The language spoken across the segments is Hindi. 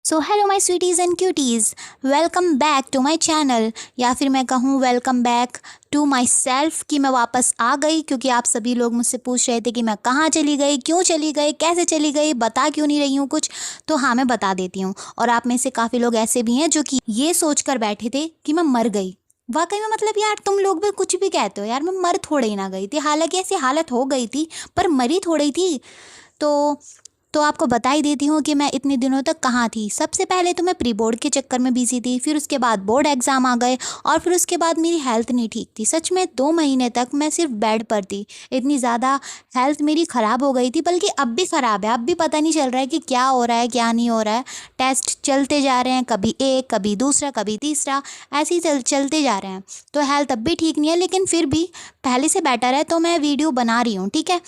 So hello my sweeties and cuties, welcome back to my channel, या फिर मैं कहूँ welcome back to myself कि मैं वापस आ गई। क्योंकि आप सभी लोग मुझसे पूछ रहे थे कि मैं कहाँ चली गई, क्यों चली गई, कैसे चली गई, बता क्यों नहीं रही हूँ कुछ। तो हाँ, मैं बता देती हूँ। और आप में से काफ़ी लोग ऐसे भी हैं जो कि ये सोच कर बैठे थे कि मैं मर गई। वाकई में मतलब यार, तुम लोग भी कुछ भी कहते हो यार, मैं मर थोड़े ही ना गई थी। हालांकि ऐसी हालत हो गई थी, पर मरी थोड़ी थी। तो आपको बता ही देती हूँ कि मैं इतने दिनों तक कहाँ थी। सबसे पहले तो मैं प्री बोर्ड के चक्कर में बिजी थी, फिर उसके बाद बोर्ड एग्ज़ाम आ गए, और फिर उसके बाद मेरी हेल्थ नहीं ठीक थी। सच में 2 महीने तक मैं सिर्फ बेड पर थी। इतनी ज़्यादा हेल्थ मेरी ख़राब हो गई थी, बल्कि अब भी ख़राब है। अब भी पता नहीं चल रहा है कि क्या हो रहा है क्या नहीं हो रहा है। टेस्ट चलते जा रहे हैं, कभी एक, कभी दूसरा, कभी तीसरा, ऐसे ही चलते जा रहे हैं। तो हेल्थ अब भी ठीक नहीं है, लेकिन फिर भी पहले से बेटर है, तो मैं वीडियो बना रही हूँ, ठीक है।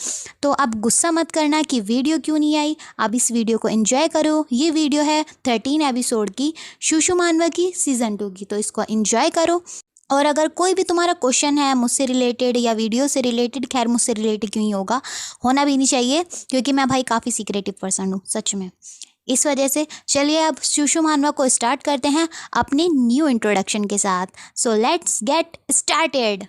तो अब गुस्सा मत करना कि वीडियो क्यों नहीं आई। अब इस वीडियो को एंजॉय करो। ये वीडियो है 13 एपिसोड की, शूशु मानवा की सीज़न 2 की, तो इसको एंजॉय करो। और अगर कोई भी तुम्हारा क्वेश्चन है मुझसे रिलेटेड या वीडियो से रिलेटेड, खैर मुझसे रिलेटेड क्यों ही होगा, होना भी नहीं चाहिए, क्योंकि मैं भाई काफ़ी सीक्रेटिव पर्सन हूँ सच में। इस वजह से चलिए अब शूशु मानवा को स्टार्ट करते हैं अपने न्यू इंट्रोडक्शन के साथ। So let's get started.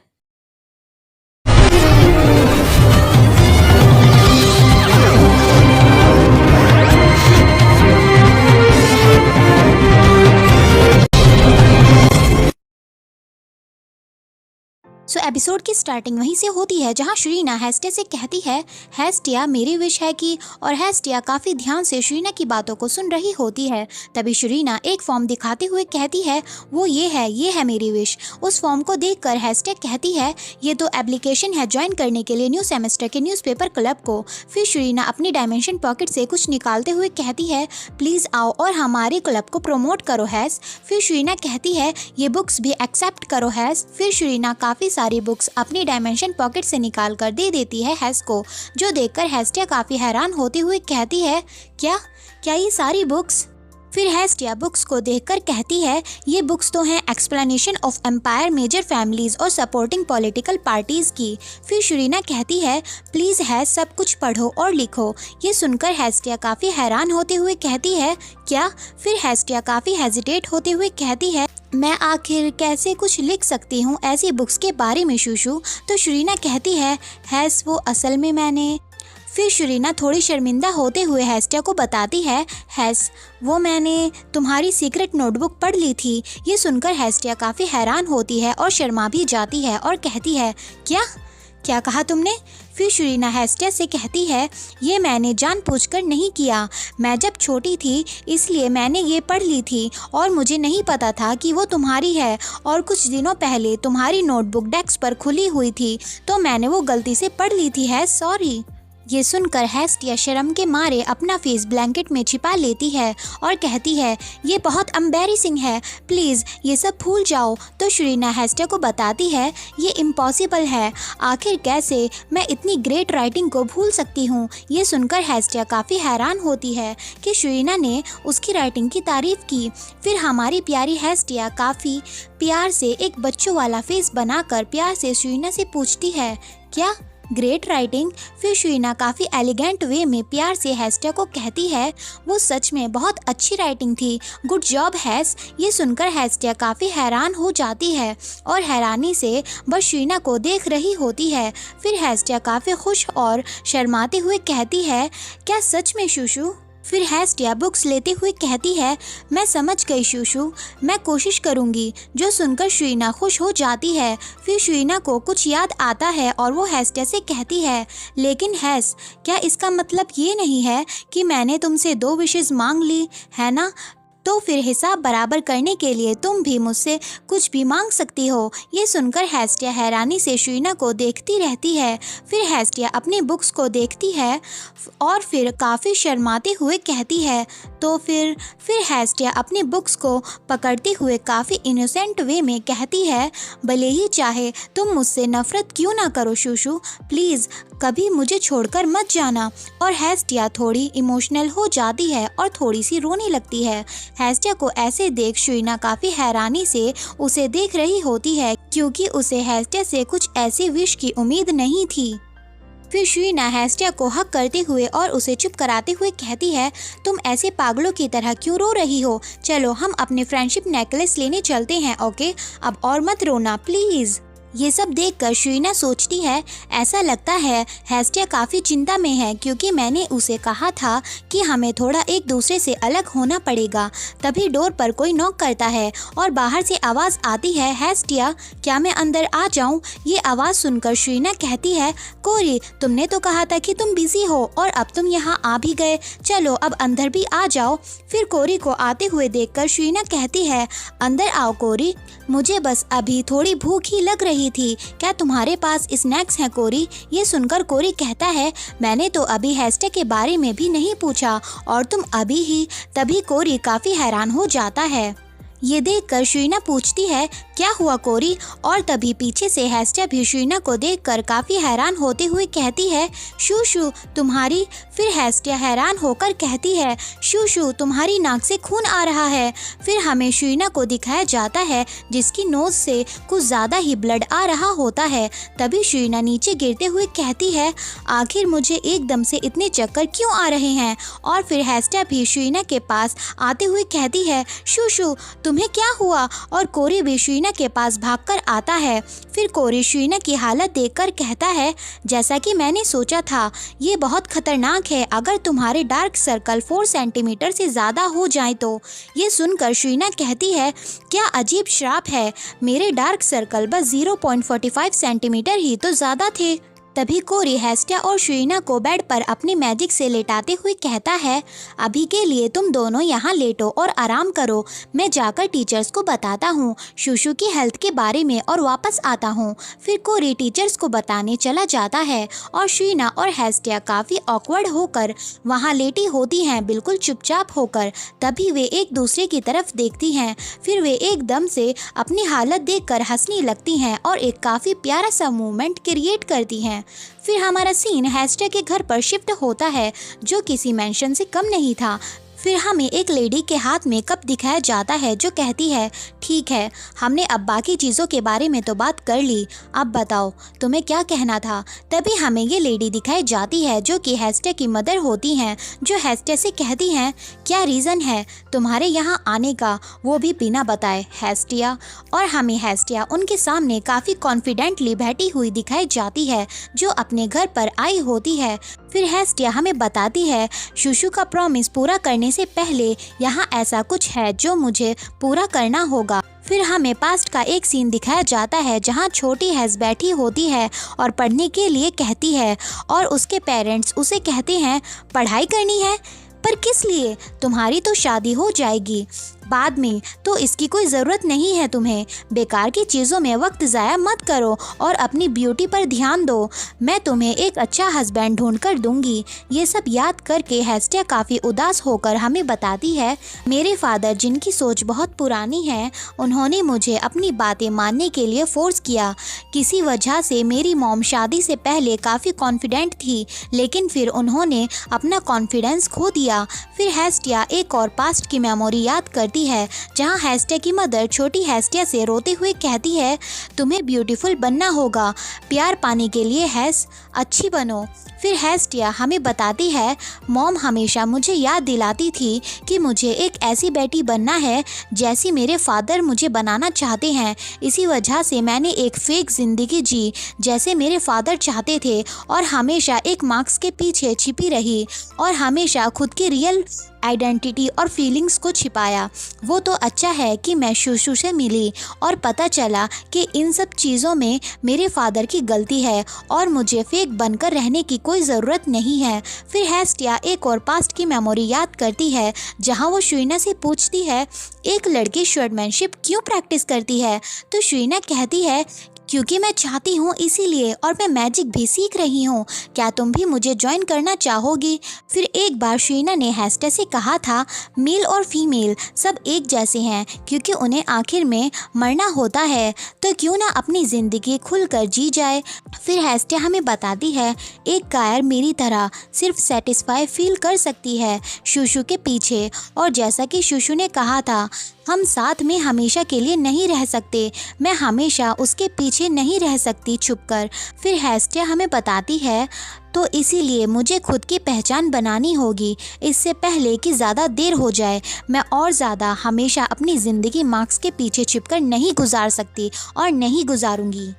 So episode की स्टार्टिंग वहीं से होती है जहां श्रीना हेस्टिया से कहती है, हेस्टिया मेरी विश है कि, और हेस्टिया काफ़ी ध्यान से श्रीना की बातों को सुन रही होती है। तभी श्रीना एक फॉर्म दिखाते हुए कहती है, वो ये है मेरी विश। उस फॉर्म को देखकर हेस्टिया कहती है, ये तो एप्लीकेशन है ज्वाइन करने के लिए न्यू सेमेस्टर के न्यूज़पेपर क्लब को। फिर श्रीना अपनी डायमेंशन पॉकेट से कुछ निकालते हुए कहती है, प्लीज़ आओ और हमारे क्लब को प्रमोट करो हैस। फिर श्रीना कहती है, ये बुक्स भी एक्सेप्ट करो हैस। फिर श्रीना काफ़ी सारी बुक्स अपनी डायमेंशन पॉकेट से निकाल कर दे देती है हैस को, जो देखकर हेस्टिया काफ़ी हैरान होते हुए कहती है, क्या क्या ये सारी बुक्स? फिर हेस्टिया बुक्स को देखकर कहती है, ये बुक्स तो हैं explanation of empire, major families और सपोर्टिंग पॉलिटिकल पार्टीज की। फिर श्रीना कहती है, प्लीज़ हैस सब कुछ पढ़ो और लिखो। ये सुनकर हेस्टिया काफ़ी हैरान होते हुए कहती है, क्या? फिर हेस्टिया काफ़ी हेजिटेट होते हुए कहती है, मैं आखिर कैसे कुछ लिख सकती हूँ ऐसी बुक्स के बारे में शूशु? तो श्रीना कहती है, हैस वो असल में मैंने। फिर श्रीना थोड़ी शर्मिंदा होते हुए हेस्टिया को बताती है, हैस वो मैंने तुम्हारी सीक्रेट नोटबुक पढ़ ली थी। ये सुनकर हेस्टिया काफ़ी हैरान होती है और शर्मा भी जाती है और कहती है, क्या क्या कहा तुमने? फिर श्रीना हेस्टिया से कहती है, ये मैंने जानबूझकर नहीं किया। मैं जब छोटी थी इसलिए मैंने ये पढ़ ली थी, और मुझे नहीं पता था कि वो तुम्हारी है। और कुछ दिनों पहले तुम्हारी नोटबुक डेस्क पर खुली हुई थी, तो मैंने वो गलती से पढ़ ली थी, है सॉरी। ये सुनकर हेस्टिया शर्म के मारे अपना फेस ब्लैंकेट में छिपा लेती है और कहती है, ये बहुत एम्बैरेसिंग है, प्लीज़ ये सब भूल जाओ। तो श्रीना हेस्टिया को बताती है, ये इम्पॉसिबल है, आखिर कैसे मैं इतनी ग्रेट राइटिंग को भूल सकती हूँ। ये सुनकर हेस्टिया काफ़ी हैरान होती है कि श्रीना ने उसकी राइटिंग की तारीफ़ की। फिर हमारी प्यारी हेस्टिया काफ़ी प्यार से एक बच्चों वाला फेस बनाकर प्यार से श्रीना से पूछती है, क्या ग्रेट राइटिंग? फिर श्रीना काफ़ी एलिगेंट वे में प्यार से हेस्टिया को कहती है, वो सच में बहुत अच्छी राइटिंग थी, गुड जॉब हैस। ये सुनकर हेस्टिया काफ़ी हैरान हो जाती है और हैरानी से बस श्रीना को देख रही होती है। फिर हेस्टिया काफ़ी खुश और शर्माते हुए कहती है, क्या सच में शूशु? फिर हेस्टिया बुक्स लेते हुए कहती है, मैं समझ गई शूशु, मैं कोशिश करूँगी। जो सुनकर श्रीना खुश हो जाती है। फिर श्रीना को कुछ याद आता है और वो हेस्टिया से कहती है, लेकिन हैस, क्या इसका मतलब ये नहीं है कि मैंने तुमसे 2 विशेज़ मांग ली है ना? तो फिर हिसाब बराबर करने के लिए तुम भी मुझसे कुछ भी मांग सकती हो। ये सुनकर हेस्टिया हैरानी से श्रीना को देखती रहती है। फिर हेस्टिया अपनी बुक्स को देखती है और फिर काफ़ी शर्माते हुए कहती है, तो फिर हेस्टिया अपनी बुक्स को पकड़ते हुए काफ़ी इनोसेंट वे में कहती है, भले ही चाहे तुम मुझसे नफ़रत क्यों ना करो शूशु, प्लीज़ कभी मुझे छोड़कर मत जाना। और हेस्टिया थोड़ी इमोशनल हो जाती है और थोड़ी सी रोने लगती है। हेस्टिया को ऐसे देख श्रीना काफ़ी हैरानी से उसे देख रही होती है, क्योंकि उसे हेस्टिया से कुछ ऐसी विश की उम्मीद नहीं थी। फिर शुइना हेस्टिया को हक करते हुए और उसे चुप कराते हुए कहती है, तुम ऐसे पागलों की तरह क्यों रो रही हो? चलो हम अपने फ्रेंडशिप नेकलेस लेने चलते हैं, ओके? अब और मत रोना प्लीज। ये सब देखकर शुइना सोचती है, ऐसा लगता है हेस्टिया काफ़ी चिंता में है क्योंकि मैंने उसे कहा था कि हमें थोड़ा एक दूसरे से अलग होना पड़ेगा। तभी डोर पर कोई नॉक करता है और बाहर से आवाज़ आती है, हेस्टिया क्या मैं अंदर आ जाऊं? ये आवाज़ सुनकर शुइना कहती है, कोरी तुमने तो कहा था कि तुम बिजी हो और अब तुम यहाँ आ भी गए, चलो अब अंदर भी आ जाओ। फिर कोरी को आते हुए देखकर शुइना कहती है, अंदर आओ कोरी, मुझे बस अभी थोड़ी भूख ही लग रही थी, क्या तुम्हारे पास स्नैक्स हैं कोरी? ये सुनकर कोरी कहता है, मैंने तो अभी हेस्टिया के बारे में भी नहीं पूछा और तुम अभी ही। तभी कोरी काफ़ी हैरान हो जाता है। ये देखकर शुइना पूछती है, क्या हुआ कोरी? और तभी पीछे से हेस्टिया भी शुइना को देखकर काफ़ी हैरान होते हुए कहती है, शू तुम्हारी। फिर हेस्टिया हैरान होकर कहती है, शू तुम्हारी नाक से खून आ रहा है। फिर हमें शुइना को दिखाया जाता है जिसकी नोज से कुछ ज़्यादा ही ब्लड आ रहा होता है। तभी शुइना नीचे गिरते हुए कहती है, आखिर मुझे एकदम से इतने चक्कर क्यों आ रहे हैं? और फिर हेस्टिया भी शुइना के पास आते हुए कहती है, शू तुम्हें क्या हुआ? और कोरी भी शुइना के पास भागकर आता है। फिर कोरी शुइना की हालत देखकर कहता है, जैसा कि मैंने सोचा था, ये बहुत खतरनाक है। अगर तुम्हारे डार्क सर्कल 4 सेंटीमीटर से ज़्यादा हो जाए तो। ये सुनकर शुइना कहती है, क्या अजीब श्राप है, मेरे डार्क सर्कल बस 0.45 सेंटीमीटर ही तो ज़्यादा थे। तभी कोरी हेस्टिया और शुइना को बेड पर अपनी मैजिक से लेटाते हुए कहता है, अभी के लिए तुम दोनों यहाँ लेटो और आराम करो, मैं जाकर टीचर्स को बताता हूँ शूशू की हेल्थ के बारे में और वापस आता हूँ। फिर कोरी टीचर्स को बताने चला जाता है और शुइना और हेस्टिया काफ़ी ऑकवर्ड होकर वहाँ लेटी होती हैं, बिल्कुल चुपचाप होकर। तभी वे एक दूसरे की तरफ देखती हैं, फिर वे एकदम से अपनी हालत देखकर हंसने लगती हैं और एक काफ़ी प्यारा सा मूवमेंट क्रिएट करती हैं। फिर हमारा सीन हेस्टिया के घर पर शिफ्ट होता है जो किसी मेंशन से कम नहीं था। फिर हमें एक लेडी के हाथ में कप दिखाया जाता है जो कहती है, ठीक है हमने अब बाकी चीज़ों के बारे में तो बात कर ली, अब बताओ तुम्हें क्या कहना था। तभी हमें ये लेडी दिखाई जाती है जो कि हेस्टिया की मदर होती हैं, जो हेस्टिया से कहती हैं, क्या रीज़न है तुम्हारे यहाँ आने का, वो भी बिना बताए हेस्टिया। और हमें हेस्टिया उनके सामने काफ़ी कॉन्फिडेंटली बैठी हुई दिखाई जाती है जो अपने घर पर आई होती है। फिर हेस्टिया हमें बताती है, शूशू का प्रॉमिस पूरा करने से पहले यहाँ ऐसा कुछ है जो मुझे पूरा करना होगा। फिर हमें पास्ट का एक सीन दिखाया जाता है जहाँ छोटी हैज़ बैठी होती है और पढ़ने के लिए कहती है और उसके पेरेंट्स उसे कहते हैं, पढ़ाई करनी है पर किस लिए? तुम्हारी तो शादी हो जाएगी बाद में, तो इसकी कोई ज़रूरत नहीं है तुम्हें। बेकार की चीज़ों में वक्त ज़ाया मत करो और अपनी ब्यूटी पर ध्यान दो। मैं तुम्हें एक अच्छा हस्बैंड ढूंढ कर दूंगी। ये सब याद करके हेस्टिया काफ़ी उदास होकर हमें बताती है, मेरे फादर जिनकी सोच बहुत पुरानी है, उन्होंने मुझे अपनी बातें मानने के लिए फोर्स किया। किसी वजह से मेरी मॉम शादी से पहले काफ़ी कॉन्फिडेंट थी, लेकिन फिर उन्होंने अपना कॉन्फिडेंस खो दिया। फिर हेस्टिया एक और पास्ट की मेमोरी याद करती है जहां हेस्टिया की मदर छोटी हेस्टिया से रोते हुए कहती है, तुम्हें ब्यूटीफुल बनना होगा, प्यार पाने के लिए हैस अच्छी बनो। फिर हेस्टिया हमें बताती है, मॉम हमेशा मुझे याद दिलाती थी कि मुझे एक ऐसी बेटी बनना है जैसी मेरे फादर मुझे बनाना चाहते हैं। इसी वजह से मैंने एक फेक ज़िंदगी जी जैसे मेरे फादर चाहते थे और हमेशा एक मार्क्स के पीछे छिपी रही और हमेशा खुद की रियल आइडेंटिटी और फीलिंग्स को छिपाया। वो तो अच्छा है कि मैं शूशू से मिली और पता चला कि इन सब चीज़ों में मेरे फादर की गलती है और मुझे फेक बनकर रहने की कोई ज़रूरत नहीं है। फिर हेस्टिया एक और पास्ट की मेमोरी याद करती है जहां वो शुइना से पूछती है, एक लड़की शॉर्टमैनशिप क्यों प्रैक्टिस करती है? तो शुइना कहती है, क्योंकि मैं चाहती हूँ इसीलिए, और मैं मैजिक भी सीख रही हूँ। क्या तुम भी मुझे ज्वाइन करना चाहोगी? फिर एक बार शुइना ने हेस्टिया से कहा था, मेल और फीमेल सब एक जैसे हैं क्योंकि उन्हें आखिर में मरना होता है, तो क्यों ना अपनी ज़िंदगी खुलकर जी जाए। फिर हेस्टिया हमें बताती है, एक कायर मेरी तरह सिर्फ सेटिस्फाई फील कर सकती है शूशू के पीछे, और जैसा कि शूशू ने कहा था हम साथ में हमेशा के लिए नहीं रह सकते। मैं हमेशा उसके पीछे नहीं रह सकती छुपकर। फिर हेस्टिया हमें बताती है तो इसीलिए मुझे खुद की पहचान बनानी होगी इससे पहले कि ज़्यादा देर हो जाए। मैं और ज़्यादा हमेशा अपनी ज़िंदगी मार्क्स के पीछे छिपकर नहीं गुजार सकती और नहीं गुजारूंगी।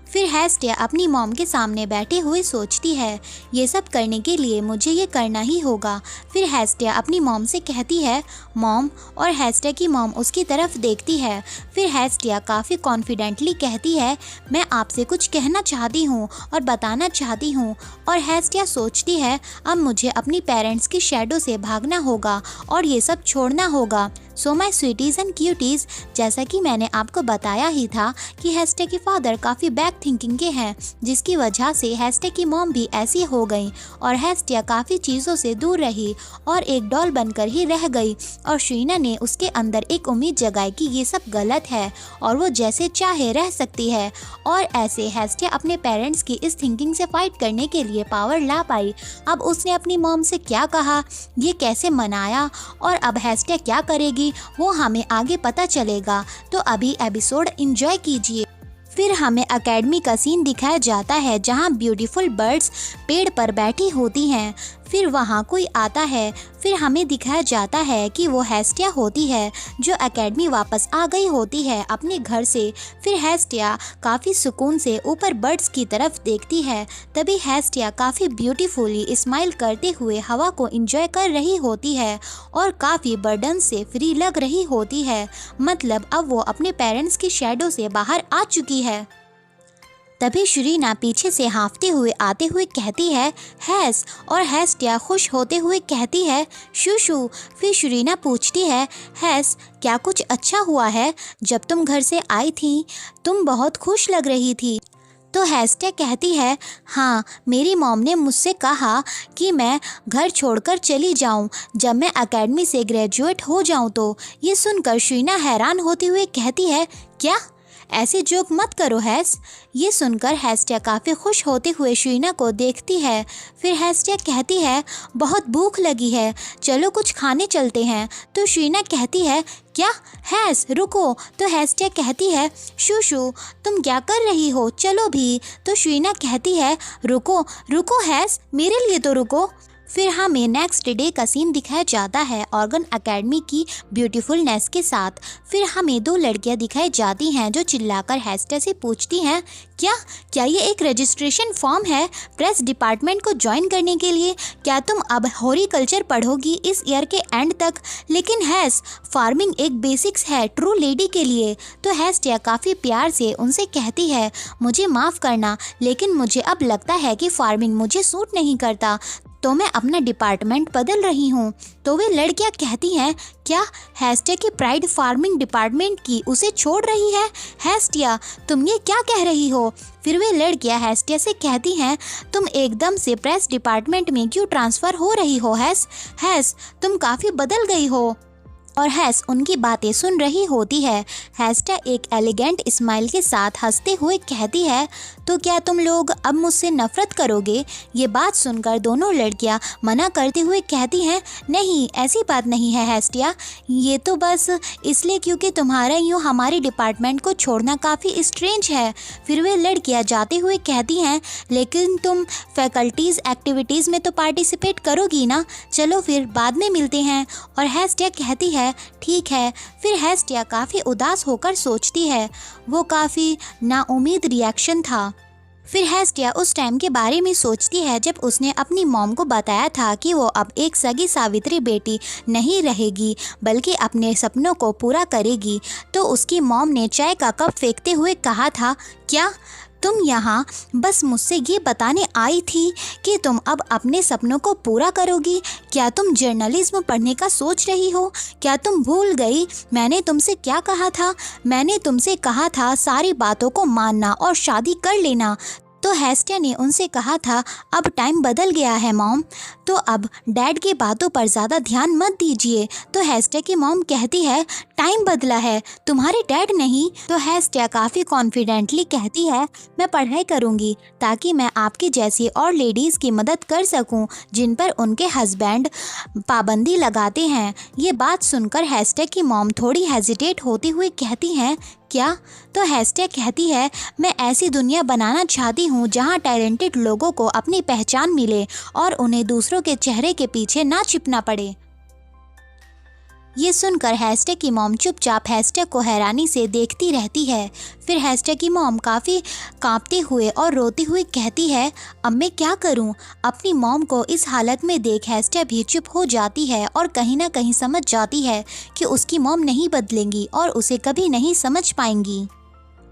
फिर हेस्टिया अपनी मॉम के सामने बैठे हुए सोचती है, ये सब करने के लिए मुझे ये करना ही होगा। फिर हेस्टिया अपनी मॉम से कहती है मॉम, और हेस्टिया की मॉम उसकी तरफ देखती है। फिर हेस्टिया काफ़ी कॉन्फिडेंटली कहती है, मैं आपसे कुछ कहना चाहती हूँ और बताना चाहती हूँ। और हेस्टिया सोचती है अब मुझे अपनी पेरेंट्स की शैडो से भागना होगा और ये सब छोड़ना होगा। So my sweeties and cuties, जैसा कि मैंने आपको बताया ही था कि हेस्टिया के फादर काफ़ी बैक थिंकिंग के हैं, जिसकी वजह से हेस्टिया की मॉम भी ऐसी हो गई और हेस्टिया काफ़ी चीज़ों से दूर रही और एक डॉल बनकर ही रह गई। और शीना ने उसके अंदर एक उम्मीद जगाई कि ये सब गलत है और वो जैसे चाहे रह सकती है। और ऐसे हेस्टिया अपने पेरेंट्स की इस थिंकिंग से फाइट करने के लिए पावर ला पाई। अब उसने अपनी मॉम से क्या कहा, ये कैसे मनाया और अब हेस्टिया क्या करेगी वो हमें आगे पता चलेगा। तो अभी एपिसोड एंजॉय कीजिए। फिर हमें एकेडमी का सीन दिखाया जाता है जहां ब्यूटीफुल बर्ड्स पेड़ पर बैठी होती हैं। फिर वहां कोई आता है। फिर हमें दिखाया जाता है कि वो हेस्टिया होती है जो एकेडमी वापस आ गई होती है अपने घर से। फिर हेस्टिया काफ़ी सुकून से ऊपर बर्ड्स की तरफ देखती है। तभी हेस्टिया काफ़ी ब्यूटीफुली स्माइल करते हुए हवा को एंजॉय कर रही होती है और काफ़ी बर्डन से फ्री लग रही होती है। मतलब अब वो अपने पेरेंट्स की शैडो से बाहर आ चुकी है। तभी शरीना पीछे से हाँफते हुए आते हुए कहती है हैस, और हेस्टिया खुश होते हुए कहती है शूशू। फिर शरीना पूछती है हैस, क्या कुछ अच्छा हुआ है? जब तुम घर से आई थी तुम बहुत खुश लग रही थी। तो हेस्टिया कहती है हाँ, मेरी मॉम ने मुझसे कहा कि मैं घर छोड़कर चली जाऊं जब मैं एकेडमी से ग्रेजुएट हो जाऊं। तो ये सुनकर शरीना हैरान होते हुए कहती है क्या? ऐसे जोक मत करो हैस। ये सुनकर हेस्टिया काफ़ी खुश होते हुए शरीना को देखती है। फिर हेस्टिया कहती है बहुत भूख लगी है, चलो कुछ खाने चलते हैं। तो शरीना कहती है क्या? हैस रुको। तो हेस्टिया कहती है शूशू तुम क्या कर रही हो, चलो भी। तो शरीना कहती है रुको रुको हैस, मेरे लिए तो रुको। फिर हमें नेक्स्ट डे का सीन दिखाया जाता है ऑर्गन एकेडमी की ब्यूटीफुलनेस के साथ। फिर हमें दो लड़कियां दिखाई जाती हैं जो चिल्लाकर हेस्टिया से पूछती हैं क्या ये एक रजिस्ट्रेशन फॉर्म है प्रेस डिपार्टमेंट को ज्वाइन करने के लिए? क्या तुम अब हॉर्टिकल्चर पढ़ोगी इस ईयर के एंड तक? लेकिन हैस, फार्मिंग एक बेसिक्स है ट्रू लेडी के लिए। तो हेस्टिया काफ़ी प्यार से उनसे कहती है मुझे माफ़ करना, लेकिन मुझे अब लगता है कि फार्मिंग मुझे सूट नहीं करता, तो मैं अपना डिपार्टमेंट बदल रही हूँ। तो वे लड़कियाँ कहती हैं क्या हेस्टिया की प्राइड फार्मिंग डिपार्टमेंट की उसे छोड़ रही है? हेस्टिया तुम ये क्या कह रही हो? फिर वे लड़कियाँ हेस्टिया से कहती हैं तुम एकदम से प्रेस डिपार्टमेंट में क्यों ट्रांसफ़र हो रही हो हैस तुम काफ़ी बदल गई हो। और हैस उनकी बातें सुन रही होती है। हेस्टिया एक एलिगेंट स्माइल के साथ हंसते हुए कहती है तो क्या तुम लोग अब मुझसे नफरत करोगे? ये बात सुनकर दोनों लड़कियां मना करते हुए कहती हैं नहीं, ऐसी बात नहीं है हेस्टिया, ये तो बस इसलिए क्योंकि तुम्हारा यूँ हमारे डिपार्टमेंट को छोड़ना काफ़ी स्ट्रेंज है। फिर वे लड़कियाँ जाते हुए कहती हैं लेकिन तुम फैकल्टीज़ एक्टिविटीज़ में तो पार्टिसिपेट करोगी ना, चलो फिर बाद में मिलते हैं। और हेस्टिया कहती है ठीक है। फिर हेस्टिया काफ़ी उदास होकर सोचती है, वो काफ़ी नाउम्मीद रिएक्शन था। फिर हेस्टिया उस टाइम के बारे में सोचती है जब उसने अपनी मॉम को बताया था कि वो अब एक सगी सावित्री बेटी नहीं रहेगी बल्कि अपने सपनों को पूरा करेगी। तो उसकी मॉम ने चाय का कप फेंकते हुए कहा था क्या तुम यहाँ बस मुझसे ये बताने आई थी कि तुम अब अपने सपनों को पूरा करोगी? क्या तुम जर्नलिज्म पढ़ने का सोच रही हो? क्या तुम भूल गई मैंने तुमसे क्या कहा था? मैंने तुमसे कहा था सारी बातों को मानना और शादी कर लेना। तो हेस्टिया ने उनसे कहा था, अब टाइम बदल गया है मॉम, तो अब डैड की बातों पर ज़्यादा ध्यान मत दीजिए। तो हेस्टिया की मॉम कहती है, टाइम बदला है, तुम्हारे डैड नहीं। तो हेस्टिया काफ़ी कॉन्फिडेंटली कहती है, मैं पढ़ाई करूँगी ताकि मैं आपकी जैसी और लेडीज़ की मदद कर सकूँ जिन पर उनके हस्बैंड पाबंदी लगाते हैं। ये बात सुनकर हेस्टिया की मॉम थोड़ी हेजिटेट होती हुई कहती हैं, क्या? तो हेस्टिया कहती है, मैं ऐसी दुनिया बनाना चाहती हूँ जहाँ टैलेंटेड लोगों को अपनी पहचान मिले और उन्हें दूसरों के चेहरे के पीछे ना छिपना पड़े। ये सुनकर हेस्टिया की मॉम चुपचाप हेस्टिया को हैरानी से देखती रहती है। फिर हेस्टिया की मॉम काफ़ी कांपते हुए और रोती हुई कहती है, अब मैं क्या करूं? अपनी मॉम को इस हालत में देख हेस्टिया भी चुप हो जाती है और कहीं ना कहीं समझ जाती है कि उसकी मॉम नहीं बदलेंगी और उसे कभी नहीं समझ पाएंगी।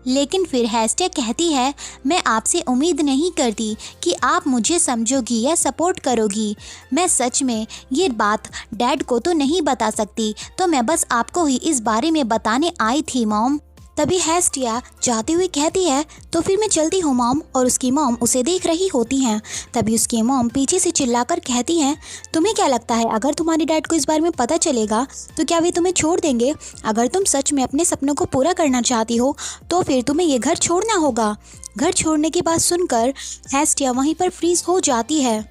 लेकिन फिर हेस्टिया कहती है, मैं आपसे उम्मीद नहीं करती कि आप मुझे समझोगी या सपोर्ट करोगी। मैं सच में ये बात डैड को तो नहीं बता सकती, तो मैं बस आपको ही इस बारे में बताने आई थी मॉम। तभी हेस्टिया जाते हुए कहती है, तो फिर मैं चलती हूँ मॉम। और उसकी मॉम उसे देख रही होती हैं। तभी उसकी मॉम पीछे से चिल्लाकर कहती हैं, तुम्हें क्या लगता है अगर तुम्हारे डैड को इस बारे में पता चलेगा तो क्या वे तुम्हें छोड़ देंगे? अगर तुम सच में अपने सपनों को पूरा करना चाहती हो तो फिर तुम्हें ये घर छोड़ना होगा। घर छोड़ने की बात सुनकर हेस्टिया वहीं पर फ्रीज हो जाती है।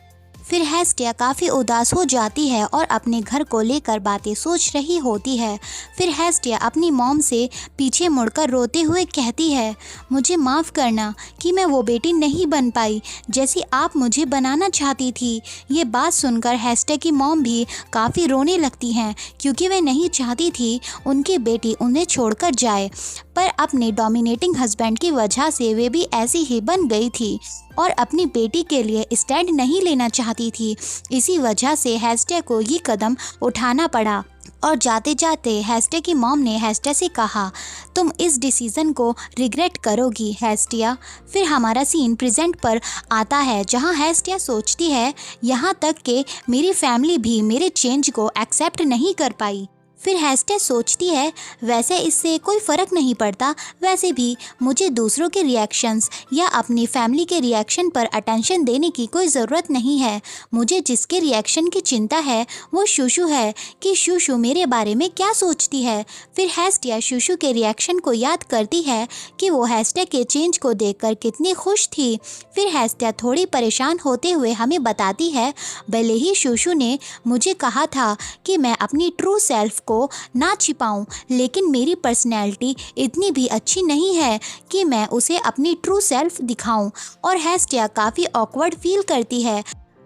फिर हेस्टिया काफ़ी उदास हो जाती है और अपने घर को लेकर बातें सोच रही होती है। फिर हेस्टिया अपनी मॉम से पीछे मुड़कर रोते हुए कहती है, मुझे माफ़ करना कि मैं वो बेटी नहीं बन पाई जैसी आप मुझे बनाना चाहती थी। ये बात सुनकर हेस्टिया की मॉम भी काफ़ी रोने लगती हैं क्योंकि वे नहीं चाहती थी उनकी बेटी उन्हें छोड़कर जाए, पर अपने डोमिनेटिंग हस्बैंड की वजह से वे भी ऐसी ही बन गई थी और अपनी बेटी के लिए स्टैंड नहीं लेना चाहती थी। इसी वजह से हेस्टिया को ये कदम उठाना पड़ा। और जाते जाते हेस्टिया की मॉम ने हेस्टिया से कहा, तुम इस डिसीज़न को रिग्रेट करोगी हेस्टिया। फिर हमारा सीन प्रेजेंट पर आता है जहां हेस्टिया सोचती है, यहाँ तक कि मेरी फैमिली भी मेरे चेंज को एक्सेप्ट नहीं कर पाई। फिर हेस्टिया सोचती है, वैसे इससे कोई फ़र्क नहीं पड़ता, वैसे भी मुझे दूसरों के रिएक्शंस या अपनी फैमिली के रिएक्शन पर अटेंशन देने की कोई ज़रूरत नहीं है। मुझे जिसके रिएक्शन की चिंता है वो शूशू है कि शूशू मेरे बारे में क्या सोचती है। फिर हेस्टिया शूशू के रिएक्शन को याद करती है कि वो हेस्टिया के चेंज को देखकर कितनी खुश थी। फिर हेस्टिया थोड़ी परेशान होते हुए हमें बताती है, भले ही शूशू ने मुझे कहा था कि मैं अपनी ट्रू सेल्फ को ना छिपाऊं, लेकिन मेरी पर्सनैलिटी इतनी भी अच्छी नहीं है कि मैं उसे अपनी ट्रू सेल्फ दिखाऊं। और हेस्टिया काफ़ी ऑकवर्ड फील करती है।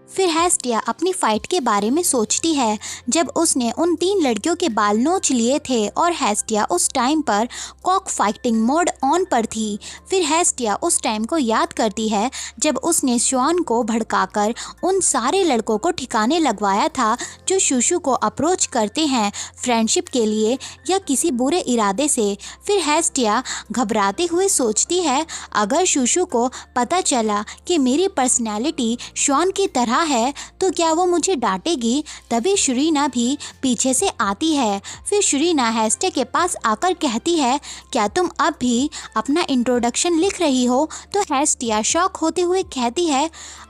फिर हेस्टिया अपनी फ़ाइट के बारे में सोचती है जब उसने उन 3 लड़कियों के बाल नोच लिए थे और हेस्टिया उस टाइम पर कॉक फाइटिंग मोड ऑन पर थी। फिर हेस्टिया उस टाइम को याद करती है जब उसने शॉन को भड़काकर उन सारे लड़कों को ठिकाने लगवाया था जो शूशू को अप्रोच करते हैं फ्रेंडशिप के लिए या किसी बुरे इरादे से। फिर हेस्टिया घबराते हुए सोचती है, अगर शूशू को पता चला कि मेरी पर्सनैलिटी शॉन की तरह है तो क्या वो मुझे डांटेगी। तभी शरीना भी पीछे से आती है। फिर शरीना हेस्टिया के पास आकर कहती है, क्या तुम अब भी अपना इंट्रोडक्शन लिख रही हो? तो हेस्टिया शॉक होते हुए कहती है,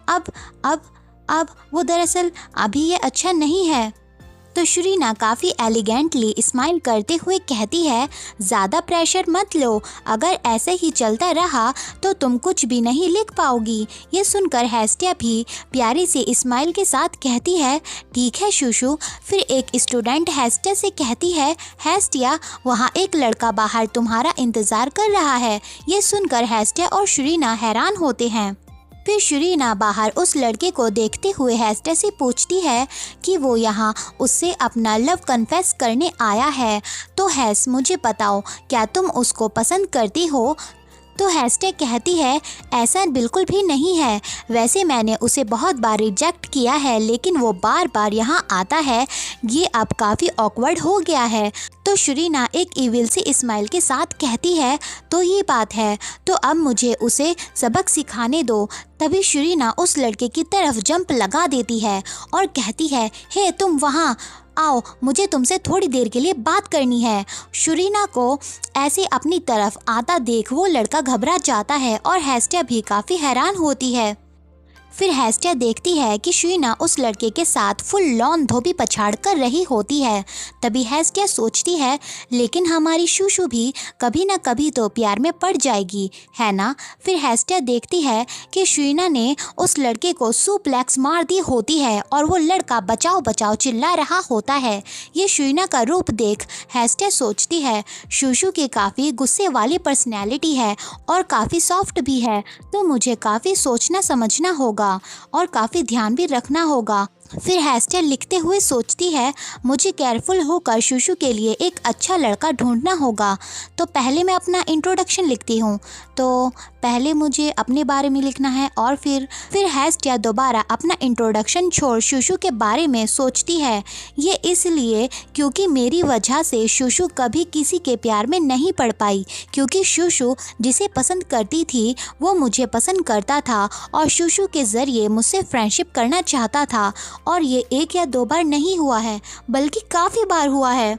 अब वो दरअसल अभी ये अच्छा नहीं है। तो शरीना काफ़ी एलिगेंटली स्माइल करते हुए कहती है, ज़्यादा प्रेशर मत लो, अगर ऐसे ही चलता रहा तो तुम कुछ भी नहीं लिख पाओगी। ये सुनकर हेस्टिया भी प्यारी सी स्माइल के साथ कहती है, ठीक है शूशू। फिर एक स्टूडेंट हेस्टिया से कहती है, हेस्टिया वहाँ एक लड़का बाहर तुम्हारा इंतज़ार कर रहा है। ये सुनकर हेस्टिया और शरीना हैरान होते हैं। फिर शरीना बाहर उस लड़के को देखते हुए हेस्टिया से पूछती है कि वो यहाँ उससे अपना लव कन्फेस करने आया है, तो हेस मुझे बताओ, क्या तुम उसको पसंद करती हो? तो हेस्टिया कहती है, ऐसा बिल्कुल भी नहीं है। वैसे मैंने उसे बहुत बार रिजेक्ट किया है, लेकिन वो बार बार यहाँ आता है। ये अब काफ़ी ऑकवर्ड हो गया है। तो शरीना एक इविल सी स्माइल के साथ कहती है, तो ये बात है, तो अब मुझे उसे सबक सिखाने दो। तभी शरीना उस लड़के की तरफ जंप लगा देती है और कहती है, हे तुम वहाँ आओ मुझे तुमसे थोड़ी देर के लिए बात करनी है। शुरीना को ऐसे अपनी तरफ आता देख वो लड़का घबरा जाता है और हेस्टिया भी काफ़ी हैरान होती है। फिर हेस्टिया देखती है कि शुरीना उस लड़के के साथ फुल लॉन धोबी पछाड़ कर रही होती है। तभी हेस्टिया सोचती है लेकिन हमारी शूशु भी कभी ना कभी तो प्यार में पड़ जाएगी, है ना। फिर हेस्टिया देखती है कि शुरीना ने उस लड़के को सुप्लेक्स मार दी होती है और वो लड़का बचाओ बचाओ चिल्ला रहा होता है। ये शुरीना का रूप देख हेस्टिया सोचती है शूशु की काफ़ी गुस्से वाली पर्सनैलिटी है और काफ़ी सॉफ्ट भी है, तो मुझे काफ़ी सोचना समझना होगा और काफ़ी ध्यान भी रखना होगा। फिर हेस्टिया लिखते हुए सोचती है मुझे केयरफुल होकर शूशु के लिए एक अच्छा लड़का ढूंढना होगा। तो पहले मैं अपना इंट्रोडक्शन लिखती हूँ, तो पहले मुझे अपने बारे में लिखना है और फिर हेस्टिया दोबारा अपना इंट्रोडक्शन छोड़ शूशु के बारे में सोचती है। ये इसलिए क्योंकि मेरी वजह से शूशु कभी किसी के प्यार में नहीं पड़ पाई, क्योंकि शूशु जिसे पसंद करती थी वो मुझे पसंद करता था और शूशु के ज़रिए मुझसे फ्रेंडशिप करना चाहता था। और ये एक या दो बार नहीं हुआ है बल्कि काफ़ी बार हुआ है।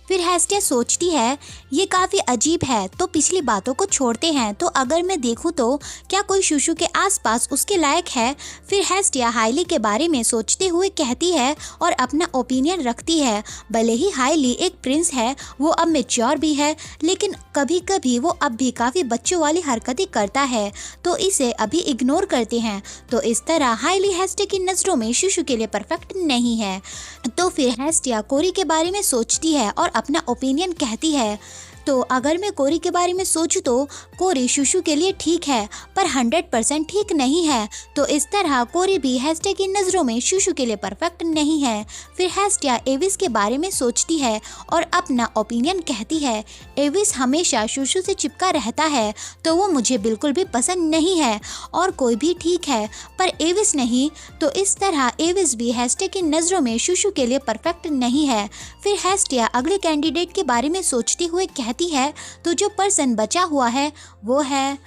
फिर हेस्टिया सोचती है ये काफ़ी अजीब है, तो पिछली बातों को छोड़ते हैं, तो अगर मैं देखूँ तो क्या कोई शूशु के आसपास उसके लायक है। फिर हेस्टिया हाइली के बारे में सोचते हुए कहती है और अपना ओपिनियन रखती है। भले ही हाइली एक प्रिंस है, वो अब मैच्योर भी है, लेकिन कभी कभी वो अब भी काफ़ी बच्चों वाली हरकतें करता है, तो इसे अभी इग्नोर करते हैं। तो इस तरह हाइली हेस्टिया की नज़रों में शूशु के लिए परफेक्ट नहीं है। तो फिर हेस्टिया कोरी के बारे में सोचती है और अपना ओपिनियन कहती है। तो अगर मैं कोरी के बारे में सोचूं तो कोरी शूशु के लिए ठीक है पर 100% ठीक नहीं है। तो इस तरह कोरी भी हेस्टिया की नज़रों में शूशु के लिए परफेक्ट नहीं है। फिर हेस्टिया एविस के बारे में सोचती है और अपना ओपिनियन कहती है। एविस हमेशा शूशु से चिपका रहता है, तो वो मुझे बिल्कुल भी पसंद नहीं है और कोई भी ठीक है पर एविस नहीं। तो इस तरह एविस भी हेस्टिया की नज़रों में शूशु के लिए परफेक्ट नहीं है। फिर हेस्टिया अगले कैंडिडेट के बारे में सोचते हुए कहती है तो जो पर्सन बचा हुआ है वो है।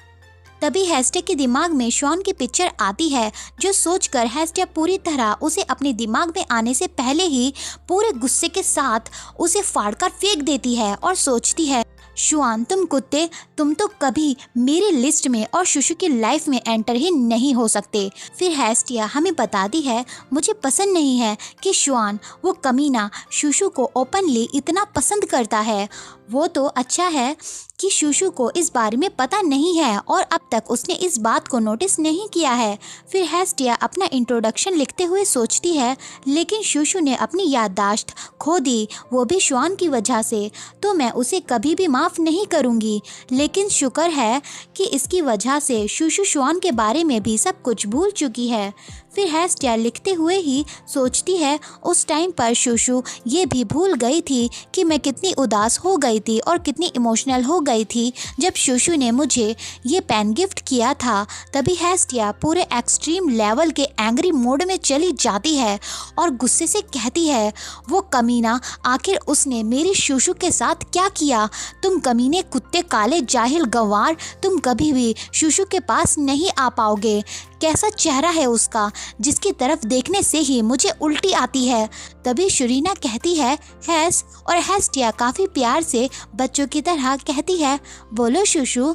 तभी हेस्टिया के दिमाग में शॉन की पिक्चर आती है, जो सोचकर हेस्टिया पूरी तरह उसे अपने दिमाग में आने से पहले ही पूरे गुस्से के साथ उसे फाड़कर फेंक देती है और सोचती है शुआन तुम कुत्ते, तुम तो कभी मेरी लिस्ट में और शूशु की लाइफ में एंटर ही नहीं हो सकते। फिर हेस्टिया हमें बताती है मुझे पसंद नहीं है कि शुआन वो कमीना शूशु को ओपनली इतना पसंद करता है। वो तो अच्छा है कि शूशु को इस बारे में पता नहीं है और अब तक उसने इस बात को नोटिस नहीं किया है। फिर हेस्टिया अपना इंट्रोडक्शन लिखते हुए सोचती है लेकिन शूशु ने अपनी याददाश्त खो दी, वो भी शुआन की वजह से, तो मैं उसे कभी भी माफ़ नहीं करूँगी। लेकिन शुक्र है कि इसकी वजह से शूशु शुआन के बारे में भी सब कुछ भूल चुकी है। फिर हेस्टिया लिखते हुए ही सोचती है उस टाइम पर शूशु ये भी भूल गई थी कि मैं कितनी उदास हो गई थी और कितनी इमोशनल हो गई थी जब शूशु ने मुझे ये पेन गिफ्ट किया था। तभी हेस्टिया पूरे एक्सट्रीम लेवल के एंग्री मोड में चली जाती है और गुस्से से कहती है वो कमीना, आखिर उसने मेरी शूशु के साथ क्या किया। तुम कमीने कुत्ते, काले जाहिल गंवार, तुम कभी भी शूशु के पास नहीं आ पाओगे। कैसा चेहरा है उसका, जिसकी तरफ देखने से ही मुझे उल्टी आती है। तभी शुरीना कहती है हैस, और हेस्टिया काफ़ी प्यार से बच्चों की तरह कहती है बोलो शूशु।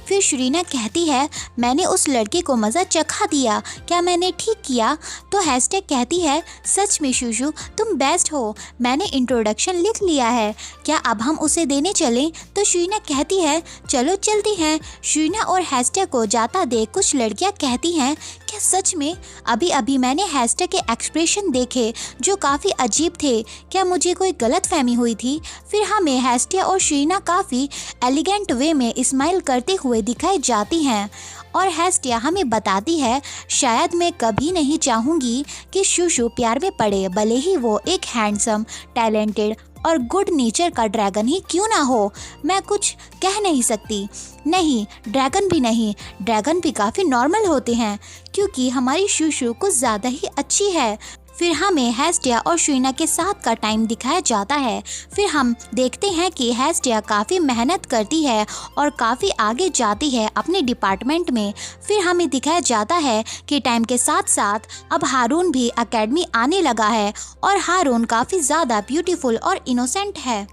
फिर शुरीना कहती है मैंने उस लड़के को मज़ा चखा दिया, क्या मैंने ठीक किया। तो हेस्टिया कहती है सच में शूशु तुम बेस्ट हो, मैंने इंट्रोडक्शन लिख लिया है, क्या अब हम उसे देने चलें। तो शुरीना कहती है चलो चलती हैं। शुरीना और हेस्टिया को जाता देख कुछ लड़कियां कहती हैं क्या सच में। अभी अभी मैंने हेस्टिया के एक्सप्रेशन देखे जो काफ़ी अजीब थे, क्या मुझे कोई गलतफहमी हुई थी। फिर हमें हेस्टिया और शुरीना काफ़ी एलिगेंट वे में स्माइल करते हुए दिखाई जाती हैं और हेस्टिया हमें बताती है शायद मैं कभी नहीं चाहूँगी कि शूशु प्यार में पड़े, भले ही वो एक हैंडसम, टैलेंटेड और गुड नेचर का ड्रैगन ही क्यों ना हो। मैं कुछ कह नहीं सकती, नहीं ड्रैगन भी नहीं, ड्रैगन भी काफ़ी नॉर्मल होते हैं क्योंकि हमारी शूशु कुछ ज़्यादा ही अच्छी है। फिर हमें हेस्टिया और शुइना के साथ का टाइम दिखाया जाता है। फिर हम देखते हैं कि हेस्टिया काफ़ी मेहनत करती है और काफ़ी आगे जाती है अपने डिपार्टमेंट में। फिर हमें दिखाया जाता है कि टाइम के साथ साथ अब हारून भी एकेडमी आने लगा है और हारून काफ़ी ज़्यादा ब्यूटीफुल और इनोसेंट है।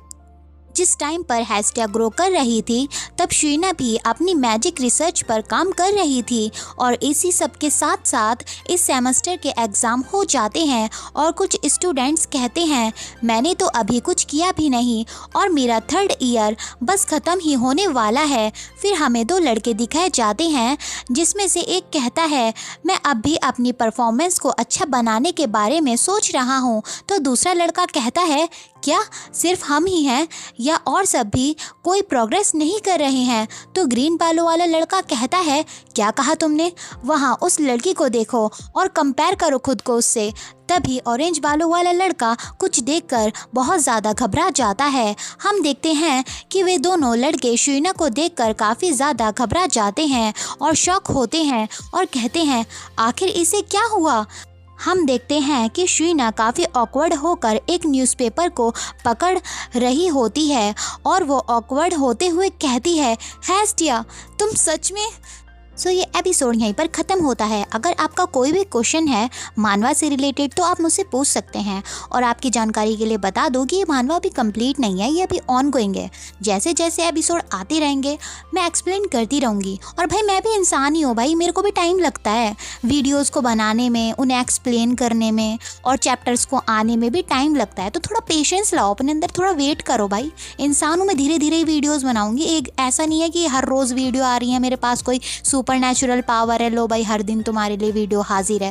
जिस टाइम पर हेस्टिया ग्रो कर रही थी तब शुइना भी अपनी मैजिक रिसर्च पर काम कर रही थी और इसी सब के साथ साथ इस सेमेस्टर के एग्ज़ाम हो जाते हैं और कुछ स्टूडेंट्स कहते हैं मैंने तो अभी कुछ किया भी नहीं और मेरा 3rd ईयर बस ख़त्म ही होने वाला है। फिर हमें 2 लड़के दिखाए जाते हैं जिसमें से एक कहता है मैं अब भी अपनी परफॉर्मेंस को अच्छा बनाने के बारे में सोच रहा हूँ, तो दूसरा लड़का कहता है क्या सिर्फ हम ही हैं या और सब भी कोई प्रोग्रेस नहीं कर रहे हैं। तो ग्रीन बालों वाला लड़का कहता है क्या कहा तुमने, वहाँ उस लड़की को देखो और कंपेयर करो खुद को उससे। तभी ऑरेंज बालों वाला लड़का कुछ देखकर बहुत ज़्यादा घबरा जाता है। हम देखते हैं कि वे दोनों लड़के शुइना को देखकर काफ़ी ज़्यादा घबरा जाते हैं और शॉक होते हैं और कहते हैं आखिर इसे क्या हुआ। हम देखते हैं कि शुइना काफ़ी ऑकवर्ड होकर एक न्यूज़पेपर को पकड़ रही होती है और वो ऑकवर्ड होते हुए कहती है हेस्टिया तुम सच में। सो ये एपिसोड यहीं पर ख़त्म होता है। अगर आपका कोई भी क्वेश्चन है मानवा से रिलेटेड तो आप मुझसे पूछ सकते हैं। और आपकी जानकारी के लिए बता दो कि ये मानवा अभी कंप्लीट नहीं है, ये अभी ऑन गोइंग है। जैसे जैसे एपिसोड आते रहेंगे मैं एक्सप्लेन करती रहूँगी। और भाई मैं भी इंसान ही हूँ भाई, मेरे को भी टाइम लगता है वीडियोज़ को बनाने में, उन्हें एक्सप्लेन करने में और चैप्टर्स को आने में भी टाइम लगता है। तो थोड़ा पेशेंस लाओ अपने अंदर, थोड़ा वेट करो भाई। इंसान हूँ मैं, धीरे धीरे ही वीडियोज़ बनाऊँगी। एक ऐसा नहीं है कि हर रोज़ वीडियो आ रही है, मेरे पास कोई सुपर नेचुरल पावर है लो भाई हर दिन तुम्हारे लिए वीडियो हाजिर है।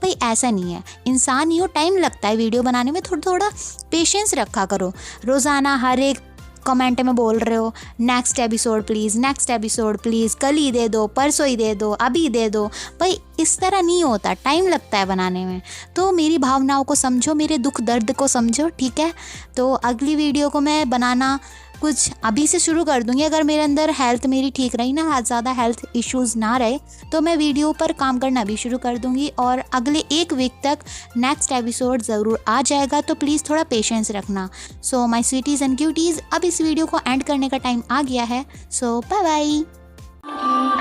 भाई ऐसा नहीं है, इंसान ही हो, टाइम लगता है वीडियो बनाने में, थोड़ा थोड़ा पेशेंस रखा करो। रोज़ाना हर एक कमेंट में बोल रहे हो next episode please, next episode please, कल ही दे दो, परसों ही दे दो, अभी दे दो। भाई इस तरह नहीं होता, टाइम लगता है बनाने में। तो मेरी भावनाओं को समझो, मेरे दुख दर्द को समझो, ठीक है। तो अगली वीडियो को मैं बनाना कुछ अभी से शुरू कर दूंगी। अगर मेरे अंदर हेल्थ मेरी ठीक रही ना, ज़्यादा हेल्थ इश्यूज़ ना रहे, तो मैं वीडियो पर काम करना भी शुरू कर दूंगी और अगले 1 वीक तक नेक्स्ट एपिसोड ज़रूर आ जाएगा। तो प्लीज़ थोड़ा पेशेंस रखना। So my sweeties and cuties, अब इस वीडियो को एंड करने का टाइम आ गया है। सो बाय बाय।